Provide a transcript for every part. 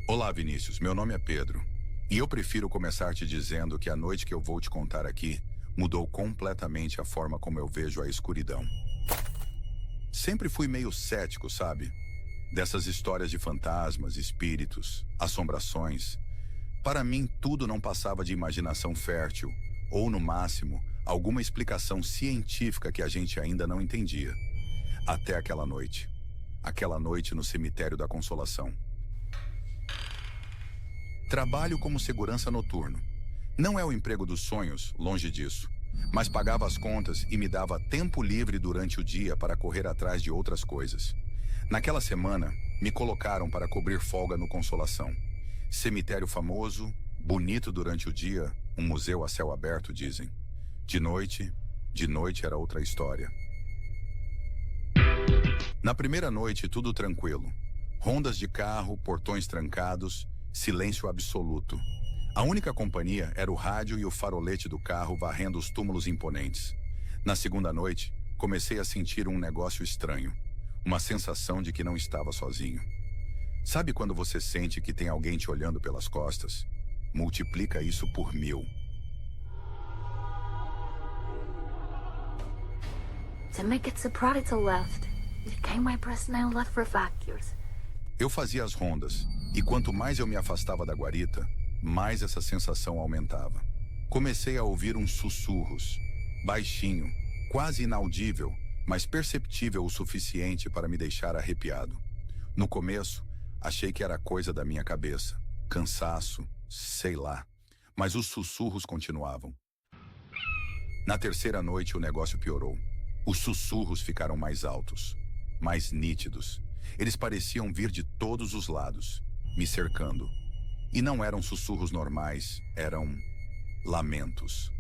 Olá, Vinícius. Meu nome é Pedro. E eu prefiro começar te dizendo que a noite que eu vou te contar aqui mudou completamente a forma como eu vejo a escuridão. Sempre fui meio cético, sabe? Dessas histórias de fantasmas, espíritos, assombrações. Para mim, tudo não passava de imaginação fértil, ou, no máximo, alguma explicação científica que a gente ainda não entendia. Até aquela noite. Aquela noite no cemitério da Consolação. Trabalho como segurança noturno. Não é o emprego dos sonhos, longe disso. Mas pagava as contas e me dava tempo livre durante o dia para correr atrás de outras coisas. Naquela semana, me colocaram para cobrir folga no Consolação. Cemitério famoso, bonito durante o dia, um museu a céu aberto, dizem. De noite era outra história. Na primeira noite, tudo tranquilo. Rondas de carro, portões trancados, silêncio absoluto. A única companhia era o rádio e o farolete do carro varrendo os túmulos imponentes. Na segunda noite, comecei a sentir um negócio estranho. Uma sensação de que não estava sozinho. Sabe quando você sente que tem alguém te olhando pelas costas? Multiplica isso por 1000. To make it a predator left. It came my personnel left for factors. Eu fazia as rondas, e quanto mais eu me afastava da guarita, mais essa sensação aumentava. Comecei a ouvir uns sussurros, baixinho, quase inaudível, mas perceptível o suficiente para me deixar arrepiado. No começo, achei que era coisa da minha cabeça, cansaço, sei lá, mas os sussurros continuavam. Na terceira noite, o negócio piorou. Os sussurros ficaram mais altos, mais nítidos. Eles pareciam vir de todos os lados, me cercando. E não eram sussurros normais, eram lamentos.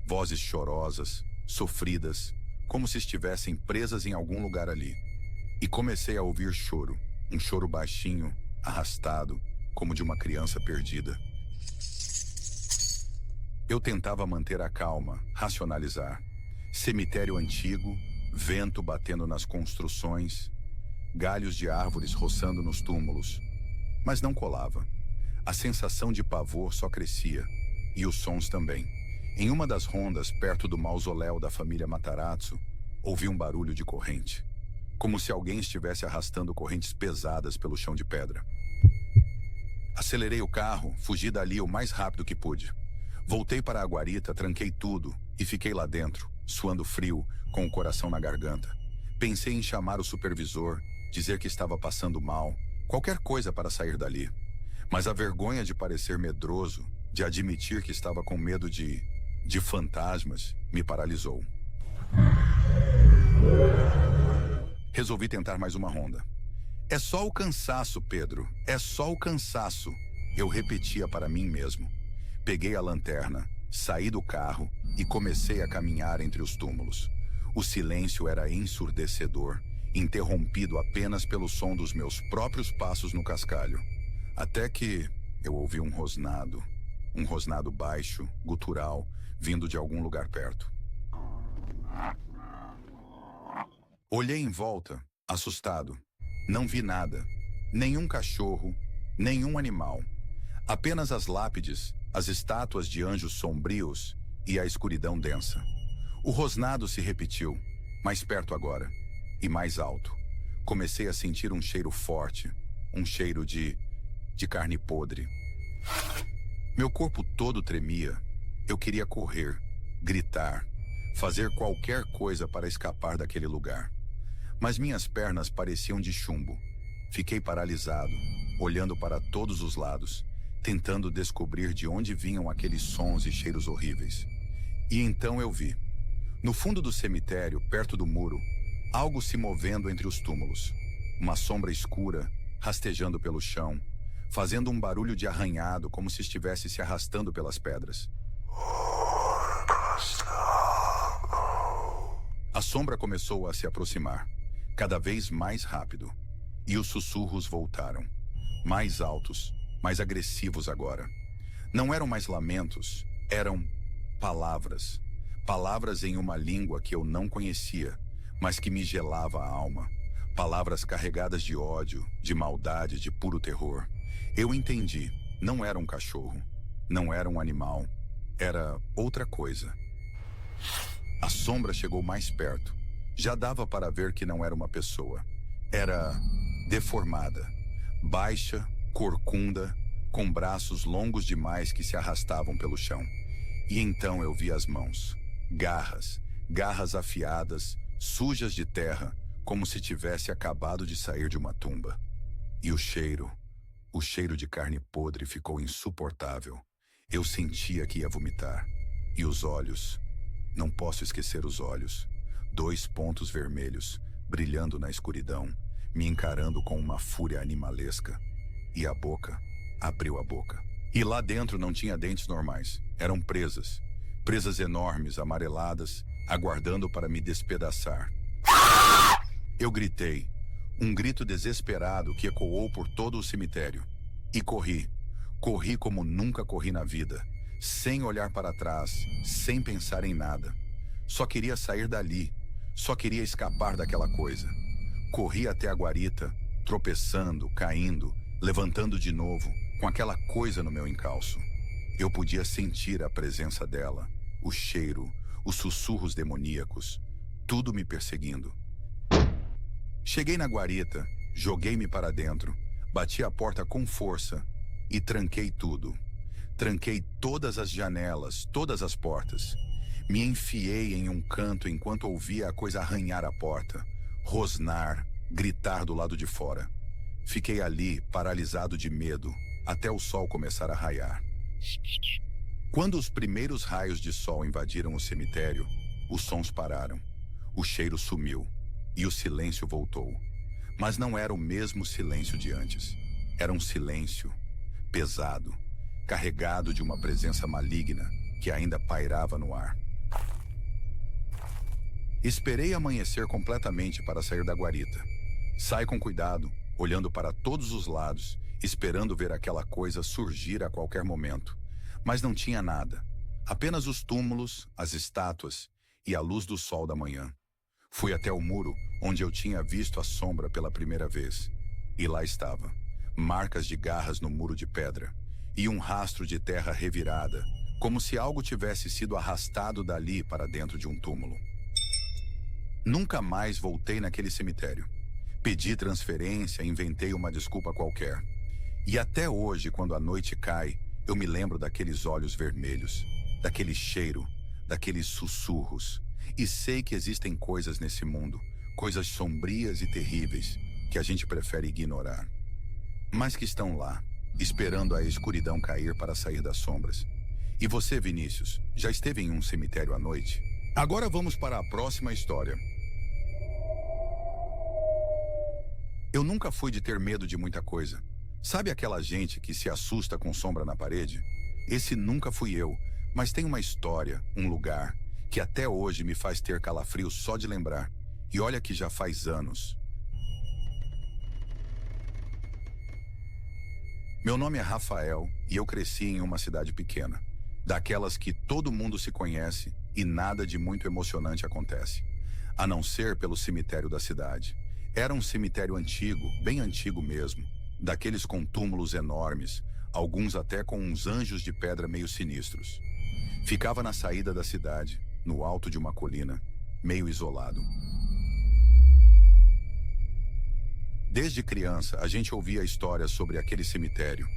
Vozes chorosas, sofridas, como se estivessem presas em algum lugar ali. E comecei a ouvir choro, um choro baixinho, arrastado, como de uma criança perdida. Eu tentava manter a calma, racionalizar. Cemitério antigo, vento batendo nas construções, galhos de árvores roçando nos túmulos. Mas não colava. A sensação de pavor só crescia, e os sons também. Em uma das rondas, perto do mausoléu da família Matarazzo, ouvi um barulho de corrente. Como se alguém estivesse arrastando correntes pesadas pelo chão de pedra. Acelerei o carro, fugi dali o mais rápido que pude. Voltei para a guarita, tranquei tudo e fiquei lá dentro, suando frio, com o coração na garganta. Pensei em chamar o supervisor, dizer que estava passando mal, qualquer coisa para sair dali. Mas a vergonha de parecer medroso, de admitir que estava com medo de fantasmas, me paralisou. Resolvi tentar mais uma ronda. É só o cansaço, Pedro, é só o cansaço, eu repetia para mim mesmo. Peguei a lanterna, saí do carro e comecei a caminhar entre os túmulos. O silêncio era ensurdecedor, interrompido apenas pelo som dos meus próprios passos no cascalho. Até que eu ouvi um rosnado baixo, gutural, vindo de algum lugar perto. Olhei em volta, assustado. Não vi nada, nenhum cachorro, nenhum animal. Apenas as lápides, as estátuas de anjos sombrios e a escuridão densa. O rosnado se repetiu, mais perto agora, e mais alto. Comecei a sentir um cheiro forte, um cheiro de carne podre. Meu corpo todo tremia. Eu queria correr, gritar, fazer qualquer coisa para escapar daquele lugar. Mas minhas pernas pareciam de chumbo. Fiquei paralisado, olhando para todos os lados, tentando descobrir de onde vinham aqueles sons e cheiros horríveis. E então eu vi. No fundo do cemitério, perto do muro, algo se movendo entre os túmulos. Uma sombra escura, rastejando pelo chão, fazendo um barulho de arranhado como se estivesse se arrastando pelas pedras. A sombra começou a se aproximar, cada vez mais rápido, e os sussurros voltaram, mais altos, mais agressivos agora. Não eram mais lamentos, eram palavras. Palavras em uma língua que eu não conhecia, mas que me gelava a alma. Palavras carregadas de ódio, de maldade, de puro terror. Eu entendi. Não era um cachorro. Não era um animal. Era outra coisa. A sombra chegou mais perto. Já dava para ver que não era uma pessoa. Era deformada, baixa, corcunda, com braços longos demais que se arrastavam pelo chão. E então eu vi as mãos. Garras afiadas, sujas de terra, como se tivesse acabado de sair de uma tumba. E o cheiro de carne podre ficou insuportável. Eu sentia que ia vomitar. E os olhos, não posso esquecer os olhos. 2 pontos vermelhos, brilhando na escuridão, me encarando com uma fúria animalesca. E a boca, abriu a boca. E lá dentro não tinha dentes normais. Eram presas. Presas enormes, amareladas, aguardando para me despedaçar. Eu gritei. Um grito desesperado que ecoou por todo o cemitério. E corri. Corri como nunca corri na vida. Sem olhar para trás, sem pensar em nada. Só queria sair dali. Só queria escapar daquela coisa. Corri até a guarita, tropeçando, caindo, levantando de novo, com aquela coisa no meu encalço. Eu podia sentir a presença dela, o cheiro, os sussurros demoníacos, tudo me perseguindo. Cheguei na guarita, joguei-me para dentro, bati a porta com força e tranquei tudo. Tranquei todas as janelas, todas as portas. Me enfiei em um canto enquanto ouvia a coisa arranhar a porta, rosnar, gritar do lado de fora. Fiquei ali, paralisado de medo, até o sol começar a raiar. Quando os primeiros raios de sol invadiram o cemitério, os sons pararam, o cheiro sumiu e o silêncio voltou. Mas não era o mesmo silêncio de antes. Era um silêncio pesado, carregado de uma presença maligna que ainda pairava no ar. Esperei amanhecer completamente para sair da guarita. Sai com cuidado, olhando para todos os lados, esperando ver aquela coisa surgir a qualquer momento. Mas não tinha nada. Apenas os túmulos, as estátuas e a luz do sol da manhã. Fui até o muro, onde eu tinha visto a sombra pela primeira vez. E lá estava. Marcas de garras no muro de pedra. E um rastro de terra revirada, como se algo tivesse sido arrastado dali para dentro de um túmulo. Nunca mais voltei naquele cemitério. Pedi transferência, inventei uma desculpa qualquer. E até hoje, quando a noite cai, eu me lembro daqueles olhos vermelhos, daquele cheiro, daqueles sussurros. E sei que existem coisas nesse mundo, coisas sombrias e terríveis, que a gente prefere ignorar. Mas que estão lá, esperando a escuridão cair para sair das sombras. E você, Vinícius, já esteve em um cemitério à noite? Agora vamos para a próxima história. Eu nunca fui de ter medo de muita coisa. Sabe aquela gente que se assusta com sombra na parede? Esse nunca fui eu, mas tem uma história, um lugar, que até hoje me faz ter calafrio só de lembrar. E olha que já faz anos. Meu nome é Rafael e eu cresci em uma cidade pequena. Daquelas que todo mundo se conhece e nada de muito emocionante acontece. A não ser pelo cemitério da cidade. Era um cemitério antigo, bem antigo mesmo. Daqueles com túmulos enormes, alguns até com uns anjos de pedra meio sinistros. Ficava na saída da cidade, no alto de uma colina, meio isolado. Desde criança, a gente ouvia histórias sobre aquele cemitério.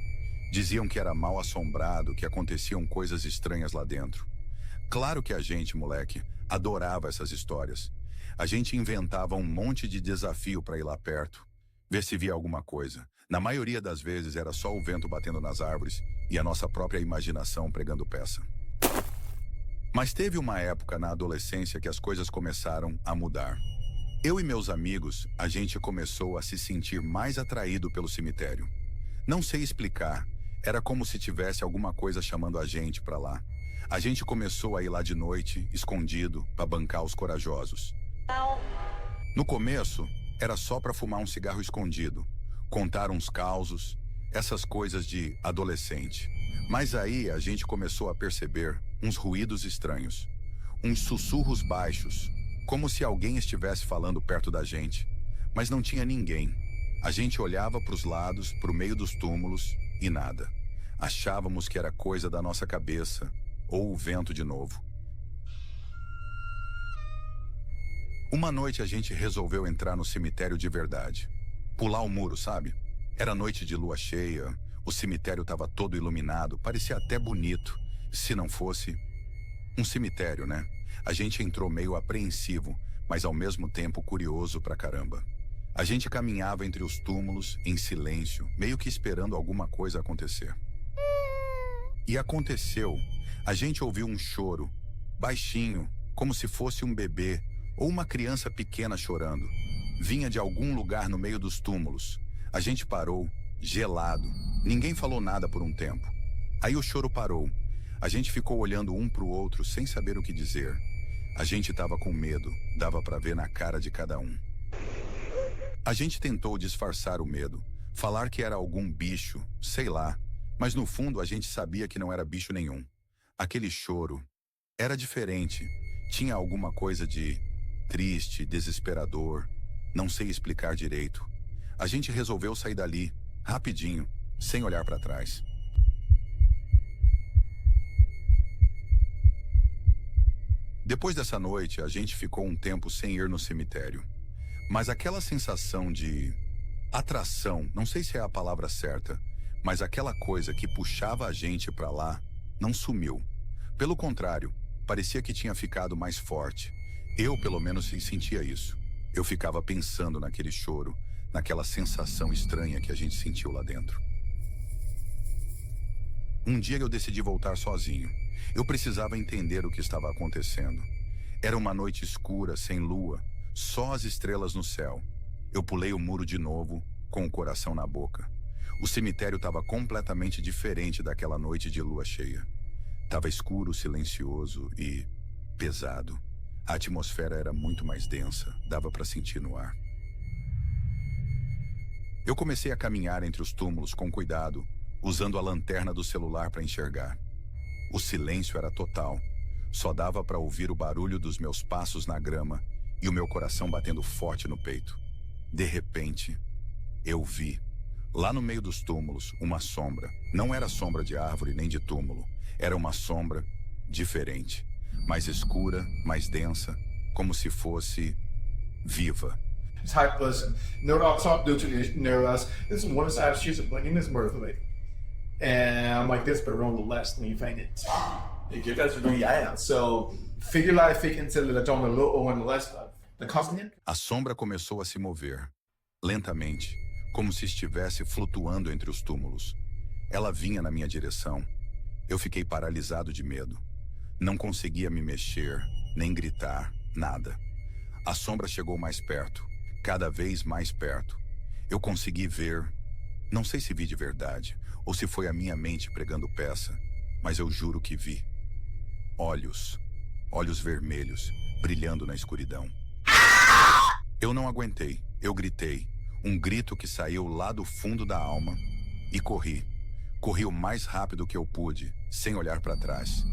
Diziam que era mal assombrado, que aconteciam coisas estranhas lá dentro. Claro que a gente, moleque, adorava essas histórias. A gente inventava um monte de desafio para ir lá perto, ver se via alguma coisa. Na maioria das vezes era só o vento batendo nas árvores e a nossa própria imaginação pregando peça. Mas teve uma época na adolescência que as coisas começaram a mudar. Eu e meus amigos, a gente começou a se sentir mais atraído pelo cemitério. Não sei explicar, era como se tivesse alguma coisa chamando a gente para lá. A gente começou a ir lá de noite, escondido, para bancar os corajosos. No começo, era só para fumar um cigarro escondido, contar uns causos, essas coisas de adolescente. Mas aí a gente começou a perceber uns ruídos estranhos, uns sussurros baixos, como se alguém estivesse falando perto da gente. mas não tinha ninguém. A gente olhava para os lados, para o meio dos túmulos, e nada. Achávamos que era coisa da nossa cabeça, ou o vento de novo. Uma noite a gente resolveu entrar no cemitério de verdade. Pular o muro, sabe? Era noite de lua cheia, o cemitério estava todo iluminado, parecia até bonito, se não fosse um cemitério, né? A gente entrou meio apreensivo, mas ao mesmo tempo curioso pra caramba. A gente caminhava entre os túmulos, em silêncio, meio que esperando alguma coisa acontecer. E aconteceu. A gente ouviu um choro, baixinho, como se fosse um bebê ou uma criança pequena chorando. Vinha de algum lugar no meio dos túmulos. A gente parou, gelado. Ninguém falou nada por um tempo. Aí o choro parou. A gente ficou olhando um pro outro sem saber o que dizer. A gente estava com medo, dava para ver na cara de cada um. A gente tentou disfarçar o medo, falar que era algum bicho, sei lá, mas no fundo a gente sabia que não era bicho nenhum. Aquele choro era diferente, tinha alguma coisa de triste, desesperador, não sei explicar direito. A gente resolveu sair dali, rapidinho, sem olhar para trás. Depois dessa noite, a gente ficou um tempo sem ir no cemitério. Mas aquela sensação de atração, não sei se é a palavra certa, mas aquela coisa que puxava a gente para lá, não sumiu. Pelo contrário, parecia que tinha ficado mais forte. Eu, pelo menos, sentia isso. Eu ficava pensando naquele choro, naquela sensação estranha que a gente sentiu lá dentro. Um dia eu decidi voltar sozinho. Eu precisava entender o que estava acontecendo. Era uma noite escura, sem lua, só as estrelas no céu. Eu pulei o muro de novo, com o coração na boca. O cemitério estava completamente diferente daquela noite de lua cheia. Estava escuro, silencioso e pesado. A atmosfera era muito mais densa, dava para sentir no ar. Eu comecei a caminhar entre os túmulos com cuidado, usando a lanterna do celular para enxergar. O silêncio era total. Só dava para ouvir o barulho dos meus passos na grama e o meu coração batendo forte no peito. De repente, eu vi, lá no meio dos túmulos, uma sombra. Não era sombra de árvore nem de túmulo. Era uma sombra diferente. Mais escura, mais densa, como se fosse viva. Type person. No dog talk due to the neurons. This is one side she's a bunny in this mirthly. And I'm like this, but on the left when you find it. You guys are doing yeah. So figure life fica until the on the low or on the left side. The constant. A sombra começou a se mover, lentamente, como se estivesse flutuando entre os túmulos. Ela vinha na minha direção. Eu fiquei paralisado de medo. Não conseguia me mexer, nem gritar, nada. A sombra chegou mais perto, cada vez mais perto. Eu consegui ver, não sei se vi de verdade, ou se foi a minha mente pregando peça, mas eu juro que vi. Olhos vermelhos, brilhando na escuridão. Eu não aguentei, eu gritei, um grito que saiu lá do fundo da alma, e corri. Corri o mais rápido que eu pude, sem olhar para trás.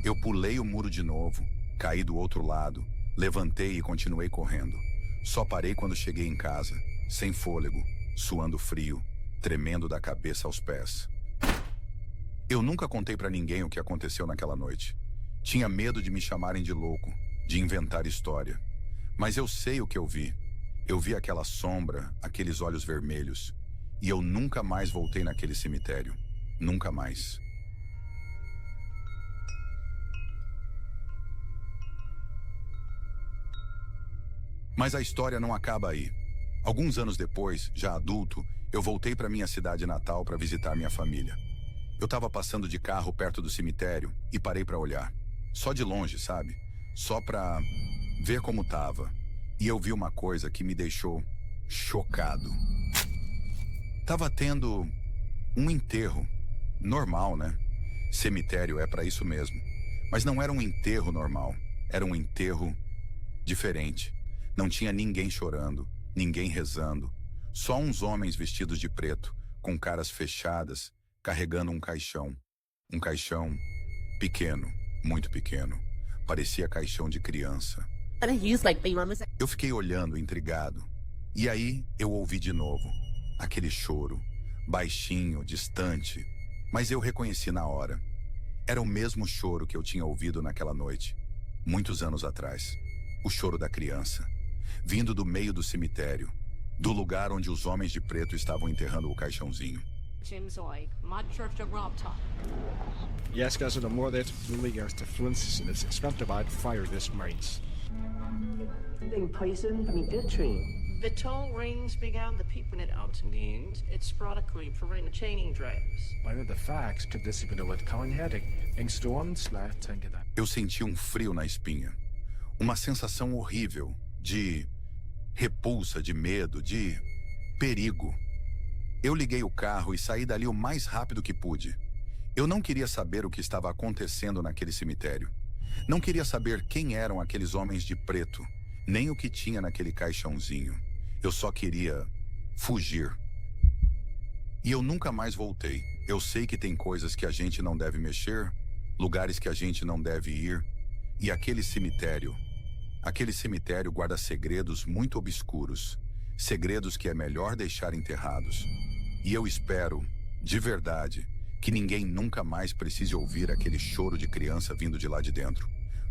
Eu pulei o muro de novo, caí do outro lado, levantei e continuei correndo. Só parei quando cheguei em casa, sem fôlego, suando frio, tremendo da cabeça aos pés. Eu nunca contei para ninguém o que aconteceu naquela noite. Tinha medo de me chamarem de louco, de inventar história. Mas eu sei o que eu vi. Eu vi aquela sombra, aqueles olhos vermelhos. E eu nunca mais voltei naquele cemitério. Nunca mais. Mas a história não acaba aí. Alguns anos depois, já adulto, eu voltei para minha cidade natal para visitar minha família. Eu estava passando de carro perto do cemitério e parei para olhar. Só de longe, sabe? Só para ver como tava. E eu vi uma coisa que me deixou chocado. Tava tendo um enterro. Normal, né? Cemitério é para isso mesmo. Mas não era um enterro normal. Era um enterro diferente. Não tinha ninguém chorando, ninguém rezando. Só uns homens vestidos de preto, com caras fechadas, carregando um caixão. Um caixão pequeno, muito pequeno. Parecia caixão de criança. Eu fiquei olhando, intrigado. E aí eu ouvi de novo aquele choro, baixinho, distante, mas eu reconheci na hora. Era o mesmo choro que eu tinha ouvido naquela noite, muitos anos atrás. O choro da criança, vindo do meio do cemitério, do lugar onde os homens de preto estavam enterrando o caixãozinho. Jeg skal altså more that muliggøres til fluensen skræmtebart fire this marines. Den poison from the tree. The tall rains began the people in outengend. It's sporadically for the chaining drives. By the facts to discipline what Colin Haddock em storm slash tænker that. Eu senti um frio na espinha, uma sensação horrível de repulsa, de medo, de perigo. Eu liguei o carro e saí dali o mais rápido que pude. Eu não queria saber o que estava acontecendo naquele cemitério. Não queria saber quem eram aqueles homens de preto, nem o que tinha naquele caixãozinho. Eu só queria fugir. E eu nunca mais voltei. Eu sei que tem coisas que a gente não deve mexer, lugares que a gente não deve ir. E aquele cemitério guarda segredos muito obscuros, segredos que é melhor deixar enterrados. E eu espero, de verdade, que ninguém nunca mais precise ouvir aquele choro de criança vindo de lá de dentro.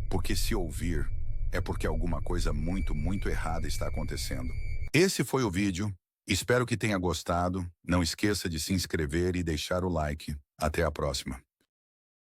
Porque se ouvir, é porque alguma coisa muito, muito errada está acontecendo. Esse foi o vídeo. Espero que tenha gostado. Não esqueça de se inscrever e deixar o like. Até a próxima.